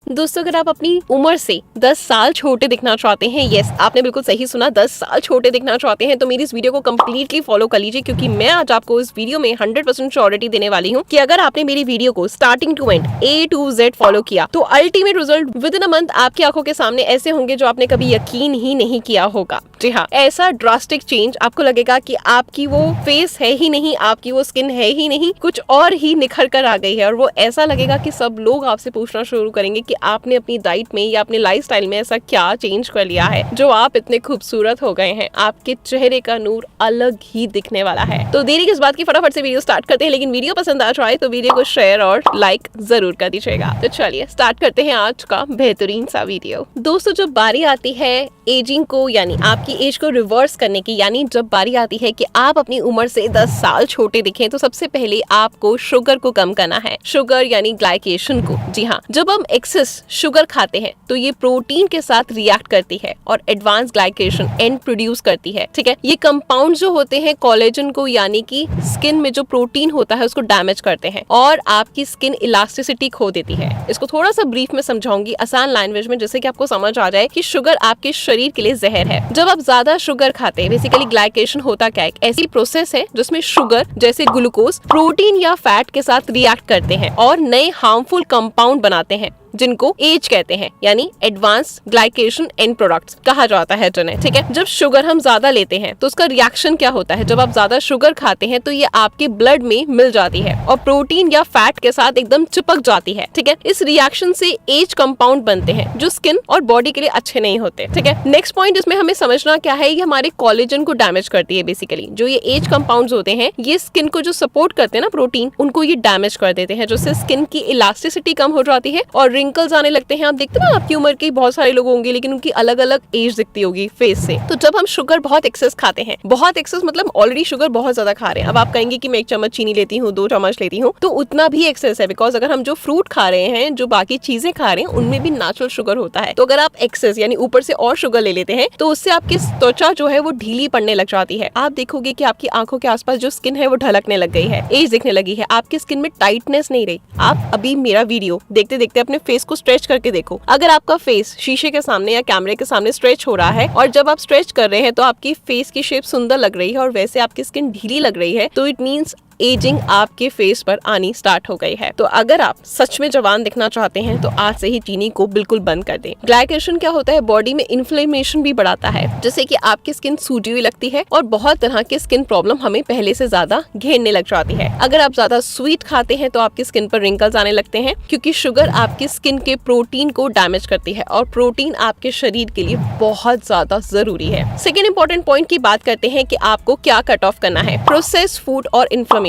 दोस्तों अगर आप अपनी उम्र से 10 साल छोटे दिखना चाहते हैं, यस आपने बिल्कुल सही सुना, 10 साल छोटे दिखना चाहते हैं तो मेरी इस वीडियो को कम्प्लीटली फॉलो कर लीजिए, क्योंकि मैं आज आपको इस वीडियो में 100% श्योरिटी देने वाली हूँ कि अगर आपने मेरी वीडियो को starting to end A to Z follow किया तो ultimate result within a month आपकी आंखों के सामने ऐसे होंगे जो आपने कभी यकीन ही नहीं किया होगा। जी हाँ, ऐसा ड्रास्टिक चेंज, आपको लगेगा कि आपकी वो फेस है ही नहीं, आपकी वो स्किन है ही नहीं, कुछ और ही निखर कर आ गई है। और वो ऐसा लगेगा कि सब लोग आपसे पूछना शुरू करेंगे कि आपने अपनी डाइट में या अपने लाइफस्टाइल में ऐसा क्या चेंज कर लिया है जो आप इतने खूबसूरत हो गए हैं। आपके चेहरे का नूर अलग ही दिखने वाला है। तो देरी किस बात की, फटाफट से वीडियो स्टार्ट करते हैं। लेकिन वीडियो पसंद आ जाए तो वीडियो को शेयर और लाइक जरूर कर दीजिएगा। तो चलिए स्टार्ट करते हैं आज का बेहतरीन सा वीडियो। दोस्तों जब बारी आती है एजिंग को, यानी आपकी एज को रिवर्स करने की, यानी जब बारी आती है कि आप अपनी उम्र से 10 साल छोटे दिखें, तो सबसे पहले आपको शुगर को कम करना है। शुगर यानी ग्लाइकेशन को। जी हाँ, जब हम एक्सेस शुगर खाते हैं तो ये प्रोटीन के साथ रिएक्ट करती है और एडवांस ग्लाइकेशन एंड प्रोड्यूस करती है। ठीक है, ये कंपाउंड जो होते हैं कोलेजन को, यानी कि स्किन में जो प्रोटीन होता है उसको डैमेज करते हैं और आपकी स्किन इलास्टिसिटी खो देती है। इसको थोड़ा सा ब्रीफ में समझाऊंगी आसान लैंग्वेज में, जिससे कि आपको समझ आ जाए कि शुगर आपके शरीर के लिए जहर है। जब आप ज्यादा शुगर खाते हैं, बेसिकली ग्लाइकेशन होता क्या है, एक ऐसी प्रोसेस है जिसमें शुगर जैसे ग्लूकोज प्रोटीन या फैट के साथ रिएक्ट करते हैं और नए हार्मफुल कंपाउंड बनाते हैं जिनको एज कहते हैं, यानी एडवांस ग्लाइकेशन एंड प्रोडक्ट्स कहा जाता है जिन्हें। ठीक है, जब शुगर हम ज्यादा लेते हैं तो उसका रिएक्शन क्या होता है, जब आप ज्यादा शुगर खाते हैं तो ये आपके ब्लड में मिल जाती है और प्रोटीन या फैट के साथ एकदम चिपक जाती है। ठीक है, इस रिएक्शन से एज कंपाउंड बनते हैं जो स्किन और बॉडी के लिए अच्छे नहीं होते। ठीक है, नेक्स्ट पॉइंट इसमें हमें समझना क्या है, ये हमारे कोलेजन को डैमेज करती है। बेसिकली जो ये एज कंपाउंड्स होते हैं ये स्किन को जो सपोर्ट करते हैं ना, प्रोटीन, उनको ये डैमेज कर देते हैं, जिससे स्किन की इलास्टिसिटी कम हो जाती है और रिंकल्स आने लगते हैं। आप देखते हैं ना, आपकी उम्र के बहुत सारे लोग होंगे लेकिन उनकी अलग अलग एज दिखती होगी फेस से। तो जब हम शुगर बहुत एक्सेस खाते हैं, बहुत एक्सेस मतलब ऑलरेडी शुगर बहुत ज्यादा खा रहे हैं, अब आप कहेंगे कि मैं 1 चम्मच चीनी लेती हूँ, 2 चम्मच लेती हूँ, तो उतना भी एक्सेस है। बिकॉज अगर हम जो फ्रूट खा रहे हैं, जो बाकी चीजें खा रहे हैं, उनमें भी नेचुरल शुगर होता है। तो अगर आप एक्सेस यानी ऊपर से और शुगर ले लेते हैं तो उससे आपकी त्वचा जो है वो ढीली पड़ने लग जाती है। आप देखोगे कि आपकी आंखों के आसपास जो स्किन है वो ढलकने लग गई है, एज दिखने लगी है, आपकी स्किन में टाइटनेस नहीं रही। आप अभी मेरा वीडियो देखते देखते अपने फेस को स्ट्रेच करके देखो। अगर आपका फेस शीशे के सामने या कैमरे के सामने स्ट्रेच हो रहा है और जब आप स्ट्रेच कर रहे हैं तो आपकी फेस की शेप सुंदर लग रही है और वैसे आपकी स्किन ढीली लग रही है, तो इट मींस एजिंग आपके फेस पर आनी स्टार्ट हो गई है। तो अगर आप सच में जवान दिखना चाहते हैं तो आज से ही चीनी को बिल्कुल बंद कर दें। ग्लाइकेशन क्या होता है, बॉडी में इन्फ्लेमेशन भी बढ़ाता है, जिससे कि आपकी स्किन सूजी हुई लगती है और बहुत तरह के स्किन प्रॉब्लम हमें पहले से ज्यादा घेरने लग जाती है। अगर आप ज्यादा स्वीट खाते हैं तो आपकी स्किन पर रिंकल्स आने लगते हैं, क्योंकि शुगर आपकी स्किन के प्रोटीन को डैमेज करती है और प्रोटीन आपके शरीर के लिए बहुत ज्यादा जरूरी है। सेकेंड इंपॉर्टेंट पॉइंट की बात करते हैं कि आपको क्या कट ऑफ करना है, प्रोसेस्ड फूड और इन्फ्लेमेशन।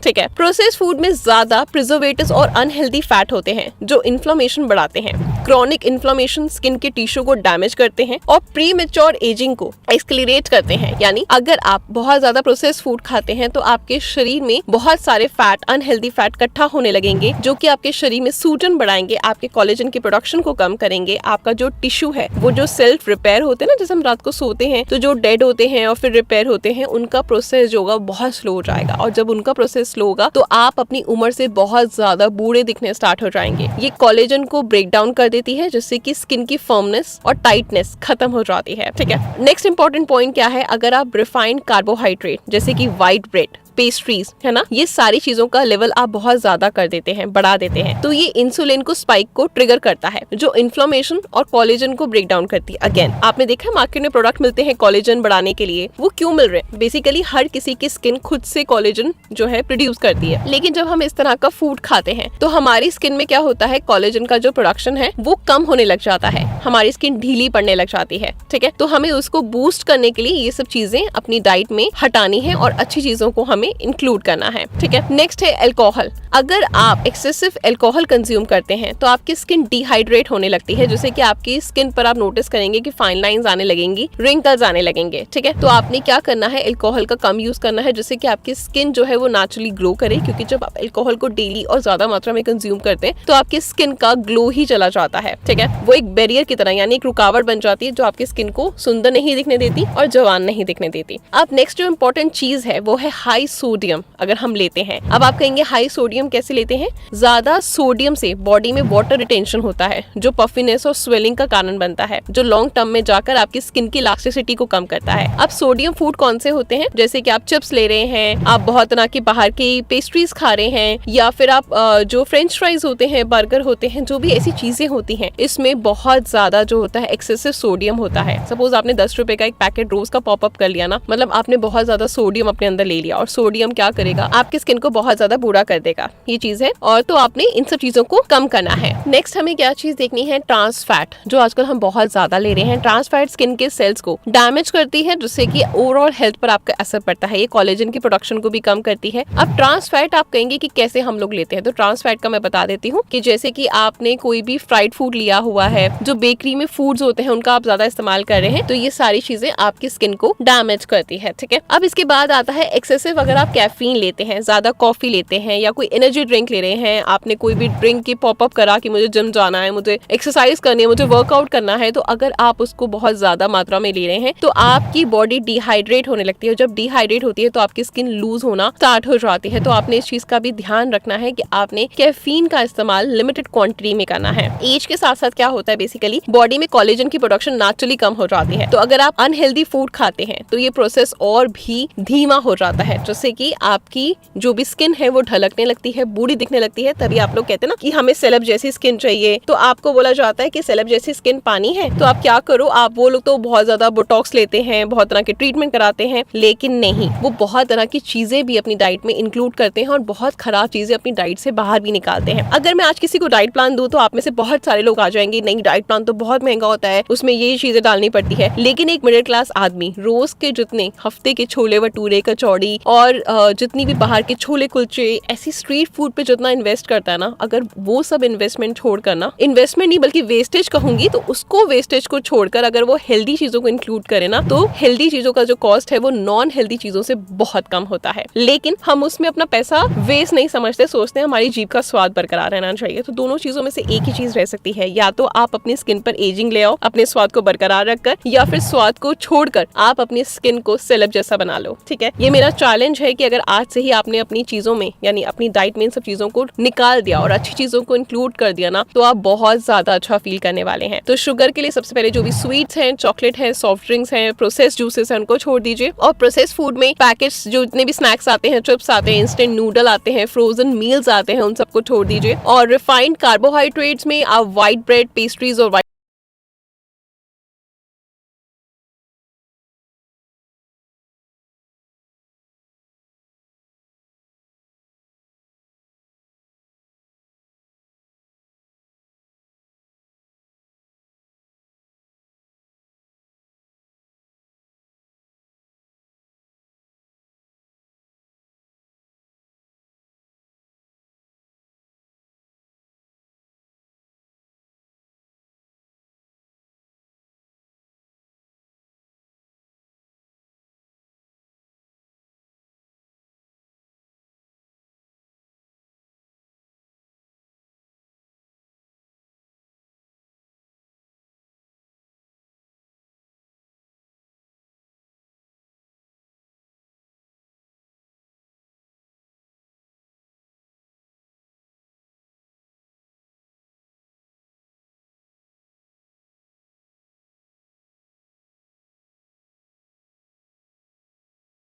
ठीक है, प्रोसेस्ड फूड में ज्यादा प्रिजर्वेटिव्स और अनहेल्दी फैट होते हैं जो इन्फ्लेमेशन बढ़ाते हैं। क्रॉनिक इन्फ्लेमेशन स्किन के टिश्यू को डैमेज करते हैं और प्री मैच्योर एजिंग को एक्सेलरेट करते हैं। यानी अगर आप बहुत ज्यादा प्रोसेस्ड फूड खाते हैं तो आपके शरीर में बहुत सारे फैट, अनहेल्दी फैट इकट्ठा होने लगेंगे, जो कि आपके शरीर में सूजन बढ़ाएंगे, आपके कोलेजन की प्रोडक्शन को कम करेंगे। आपका जो टिश्यू है वो जो सेल्फ रिपेयर होते हैं ना, जैसे हम रात को सोते हैं तो जो डेड होते हैं और फिर रिपेयर होते हैं, उनका प्रोसेस जो होगा बहुत स्लो हो जाएगा और जब उनका प्रोसेस स्लो होगा तो आप अपनी उम्र से बहुत ज्यादा बूढ़े दिखने स्टार्ट हो जाएंगे। ये कोलेजन को ब्रेक डाउन कर देती है, जिससे कि स्किन की फर्मनेस और टाइटनेस खत्म हो जाती है। ठीक है, नेक्स्ट इंपॉर्टेंट पॉइंट क्या है, अगर आप रिफाइंड कार्बोहाइड्रेट जैसे कि व्हाइट ब्रेड, पेस्ट्रीज है ना, ये सारी चीजों का लेवल आप बहुत ज्यादा कर देते हैं, बढ़ा देते हैं, तो ये इंसुलिन को स्पाइक को ट्रिगर करता है, जो इन्फ्लेमेशन और कोलेजन को ब्रेक डाउन करती है। अगेन आपने देखा है मार्केट में प्रोडक्ट मिलते हैं कोलेजन बढ़ाने के लिए, वो क्यों मिल रहे हैं, बेसिकली हर किसी की स्किन खुद से कोलेजन जो है प्रोड्यूस करती है। लेकिन जब हम इस तरह का फूड खाते हैं तो हमारी स्किन में क्या होता है, कोलेजन का जो प्रोडक्शन है वो कम होने लग जाता है, हमारी स्किन ढीली पड़ने लग जाती है। ठीक है, तो हमें उसको बूस्ट करने के लिए ये सब चीजें अपनी डाइट में हटानी है और अच्छी चीजों को हमें इंक्लूड करना है। ठीक है, नेक्स्ट है अल्कोहल। अगर आप एक्सेसिव अल्कोहल कंज्यूम करते हैं तो आपकी स्किन डिहाइड्रेट होने लगती है, जिससे कि आपकी स्किन पर आप नोटिस करेंगे कि फाइन लाइंस आने लगेंगी, रिंकल्स आने लगेंगे। ठीक है, तो आपने क्या करना है, अल्कोहल का कम यूज करना है, जिससे कि आपकी स्किन जो है वो नेचुरली ग्लो करे, क्योंकि जब आप अल्कोहल को डेली और ज्यादा मात्रा में कंज्यूम करते हैं तो आपकी स्किन का ग्लो ही चला जाता है। ठीक है, वो एक बैरियर की तरह यानी एक रुकावट बन जाती है जो आपकी स्किन को सुंदर नहीं दिखने देती और जवान नहीं दिखने देती। अब नेक्स्ट जो इंपॉर्टेंट चीज है वो है हाई सोडियम अगर हम लेते हैं। अब आप कहेंगे हाई सोडियम कैसे लेते हैं? ज्यादा सोडियम से बॉडी में वाटर रिटेंशन होता है जो पफिनेस और स्वेलिंग का कारण बनता है, जो लॉन्ग टर्म में जाकर आपकी स्किन की इलास्टिसिटी को कम करता है। अब सोडियम फूड कौन से होते हैं? जैसे कि आप चिप्स ले रहे हैं, आप बहुत तरह की बाहर की पेस्ट्रीज खा रहे हैं, या फिर आप जो फ्रेंच फ्राइज होते हैं, बर्गर होते हैं, जो भी ऐसी चीजें होती हैं, इसमें बहुत ज्यादा जो होता है एक्सेसिव सोडियम होता है। सपोज आपने 10 रुपए का एक पैकेट रोज का पॉपअप कर लिया ना, मतलब आपने बहुत ज्यादा सोडियम अपने अंदर ले लिया, और सोडियम क्या करेगा? आपकी स्किन को बहुत ज्यादा बूढ़ा कर देगा, ये चीज है। और तो आपने इन सब चीजों को कम करना है। नेक्स्ट हमें क्या चीज देखनी है? ट्रांस फैट, जो आजकल हम बहुत ज्यादा ले रहे हैं। ट्रांस फैट स्किन के सेल्स को डैमेज करती है, जिससे कि ओवरऑल हेल्थ पर आपका असर पड़ता है। ये कोलेजन की प्रोडक्शन को भी कम करती है। अब ट्रांस फैट आप कहेंगे कि कैसे हम लोग लेते हैं, तो ट्रांस फैट का मैं बता देती हूँ कि जैसे कि आपने कोई भी फ्राइड फूड लिया हुआ है, जो बेकरी में फूड्स होते हैं उनका आप ज्यादा इस्तेमाल कर रहे हैं, तो ये सारी चीजें आपकी स्किन को डैमेज करती है। ठीक है, अब इसके बाद आता है एक्सेसिव अगर आप कैफीन लेते हैं, ज्यादा कॉफी लेते हैं, या कोई एनर्जी ड्रिंक ले रहे हैं, आपने कोई भी ड्रिंक की पॉपअप करा कि मुझे जिम जाना है, मुझे एक्सरसाइज करनी है, मुझे वर्कआउट करना है, तो अगर आप उसको बहुत ज्यादा मात्रा में ले रहे हैं तो आपकी बॉडी डिहाइड्रेट होने लगती है। जब डिहाइड्रेट होती है तो आपकी स्किन लूज होना स्टार्ट हो जाती है। तो आपने इस चीज का भी ध्यान रखना है कि आपने कैफीन का इस्तेमाल लिमिटेड क्वांटिटी में करना है। एज के साथ साथ क्या होता है, बेसिकली बॉडी में कोलेजन की प्रोडक्शन नेचुरली कम हो जाती है। तो अगर आप अनहेल्दी फूड खाते हैं तो ये प्रोसेस और भी धीमा हो जाता है, जिससे कि आपकी जो भी स्किन है वो ढलकने लगती है, बूढ़ी दिखने लगती है। तभी आप लोग कहते हैं ना कि हमें सेलेब जैसी स्किन चाहिए, तो आपको बोला जाता है कि सेलेब जैसी स्किन पानी है। तो आप क्या करो, आप वो लोग तो बहुत ज्यादा बोटॉक्स लेते हैं, बहुत तरह के ट्रीटमेंट कराते हैं, लेकिन नहीं, वो बहुत तरह की चीजें भी अपनी डाइट में इंक्लूड करते हैं और बहुत खराब चीजें अपनी डाइट से बाहर भी निकालते हैं। अगर मैं आज किसी को डाइट प्लान दूं तो आप में से बहुत सारे लोग आ जाएंगे, नहीं डाइट प्लान तो बहुत महंगा होता है, उसमें ये चीजें डालनी पड़ती है। लेकिन एक मिडिल क्लास आदमी रोज के जितने हफ्ते के छोले भटूरे, कचौड़ी और जितनी भी बाहर के छोले कुलचे, ऐसी स्ट्रीट फूड पे जितना इन्वेस्ट करता है ना, अगर वो सब इन्वेस्टमेंट छोड़कर ना, इन्वेस्टमेंट नहीं बल्कि वेस्टेज कहूंगी, तो उसको वेस्टेज को छोड़कर अगर वो हेल्दी चीजों को इंक्लूड करे ना, तो हेल्दी चीजों का जो कॉस्ट है वो नॉन हेल्दी चीजों से बहुत कम होता है। लेकिन हम उसमें अपना पैसा वेस्ट नहीं समझते, सोचते हैं हमारी जीभ का स्वाद बरकरार रहना चाहिए। तो दोनों चीजों में से एक ही चीज रह सकती है, या तो आप अपनी स्किन पर एजिंग ले आओ अपने स्वाद को बरकरार रखकर, या फिर स्वाद को छोड़कर आप अपनी स्किन को सेलेब जैसा बना लो। ठीक है, ये मेरा चैलेंज है कि अगर आज से ही आपने अपनी चीजों में, यानी अपनी डाइट में इन सब चीजों को निकाल दिया और अच्छी चीजों को इंक्लूड कर दिया ना, तो आप बहुत ज्यादा अच्छा फील करने वाले हैं। तो शुगर के लिए सबसे पहले जो भी स्वीट्स हैं, चॉकलेट है, सॉफ्ट ड्रिंक्स हैं, प्रोसेस जूसेस हैं, उनको छोड़ दीजिए। और प्रोसेस फूड में पैकेट्स जो जितने भी स्नैक्स आते हैं, चिप्स आते हैं, इंस्टेंट नूडल आते हैं, फ्रोजन मील्स आते हैं, उन सबको छोड़ दीजिए। और रिफाइंड कार्बोहाइड्रेट्स में आप व्हाइट ब्रेड, पेस्ट्रीज और